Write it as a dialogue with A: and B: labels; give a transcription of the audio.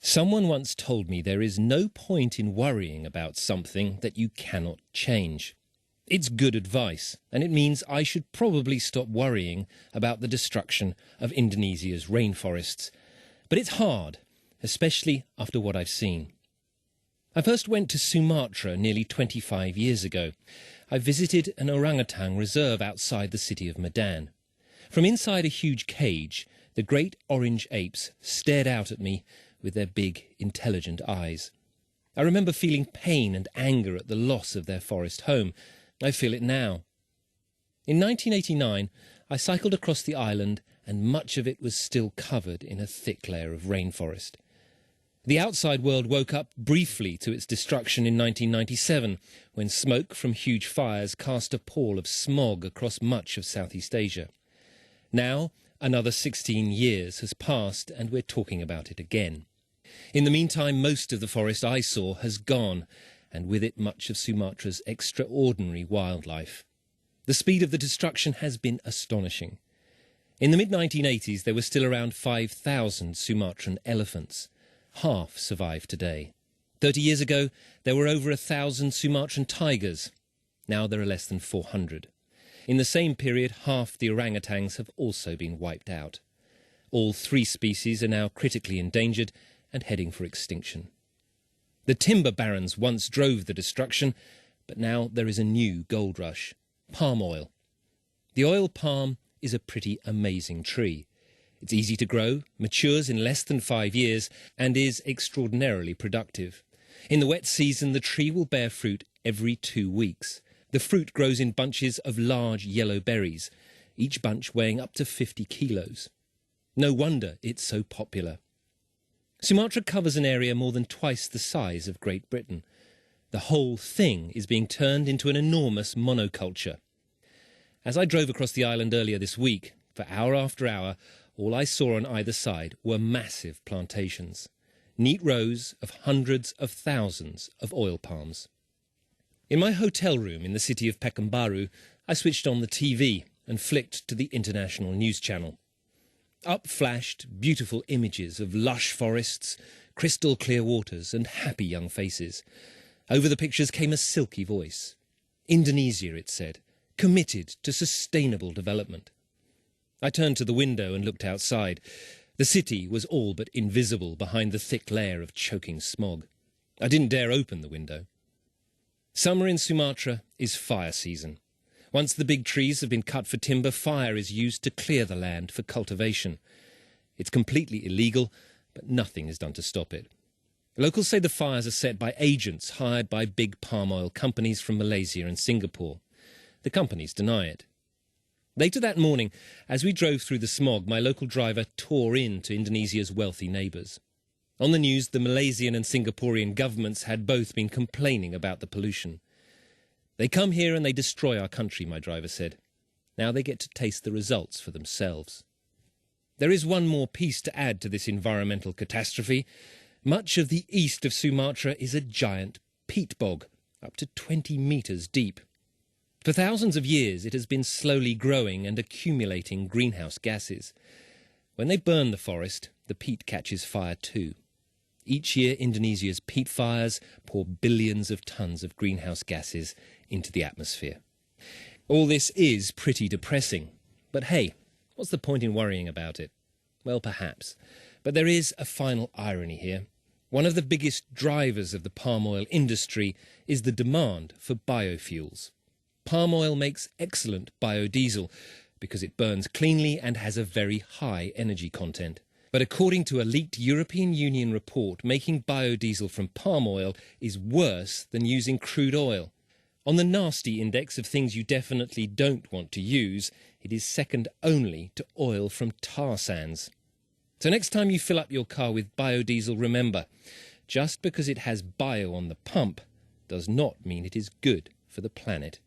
A: Someone once told me there is no point in worrying about something that you cannot change. It's good advice, and it means I should probably stop worrying about the destruction of Indonesia's rainforests. But it's hard, especially after what I've seen. I first went to Sumatra nearly 25 years ago. I visited an orangutan reserve outside the city of Medan. From inside a huge cage, the great orange apes stared out at me with their big, intelligent eyes. I remember feeling pain and anger at the loss of their forest home. I feel it now. In 1989, I cycled across the island, and much of it was still covered in a thick layer of rainforest. The outside world woke up briefly to its destruction in 1997, when smoke from huge fires cast a pall of smog across much of Southeast Asia. Now, another 16 years has passed, and we're talking about it again. In the meantime, most of the forest I saw has gone, and with it much of Sumatra's extraordinary wildlife. The speed of the destruction has been astonishing. In the mid-1980s, there were still around 5,000 Sumatran elephants. Half survive today. 30 years ago, there were over 1,000 Sumatran tigers. Now there are less than 400. In the same period, half the orangutans have also been wiped out. All three species are now critically endangered and heading for extinction. The timber barons once drove the destruction, but now there is a new gold rush: palm oil. The oil palm is a pretty amazing tree. It's easy to grow, matures in less than 5 years, and is extraordinarily productive. In the wet season, the tree will bear fruit every 2 weeks. The fruit grows in bunches of large yellow berries, each bunch weighing up to 50 kilos. No wonder it's so popular. Sumatra covers an area more than twice the size of Great Britain. The whole thing is being turned into an enormous monoculture. As I drove across the island earlier this week, for hour after hour, all I saw on either side were massive plantations, neat rows of hundreds of thousands of oil palms. In my hotel room in the city of Pekanbaru, I switched on the TV and flicked to the international news channel. Up flashed beautiful images of lush forests, crystal clear waters, and happy young faces. Over the pictures came a silky voice. Indonesia, it said, committed to sustainable development. I turned to the window and looked outside. The city was all but invisible behind the thick layer of choking smog. I didn't dare open the window. Summer in Sumatra is fire season. Once the big trees have been cut for timber, fire is used to clear the land for cultivation. It's completely illegal, but nothing is done to stop it. Locals say the fires are set by agents hired by big palm oil companies from Malaysia and Singapore. The companies deny it. Later that morning, as we drove through the smog, my local driver tore into Indonesia's wealthy neighbours. On the news, the Malaysian and Singaporean governments had both been complaining about the pollution. They come here and they destroy our country, my driver said. Now they get to taste the results for themselves. There is one more piece to add to this environmental catastrophe. Much of the east of Sumatra is a giant peat bog, up to 20 metres deep. For thousands of years it has been slowly growing and accumulating greenhouse gases. When they burn the forest, the peat catches fire too. Each year Indonesia's peat fires pour billions of tons of greenhouse gases into the atmosphere. All this is pretty depressing, but hey, what's the point in worrying about it? Well, perhaps. But there is a final irony here. One of the biggest drivers of the palm oil industry is the demand for biofuels. Palm oil makes excellent biodiesel because it burns cleanly and has a very high energy content. But according to a leaked European Union report, making biodiesel from palm oil is worse than using crude oil. On the nasty index of things you definitely don't want to use, it is second only to oil from tar sands. So next time you fill up your car with biodiesel, remember, just because it has bio on the pump does not mean it is good for the planet.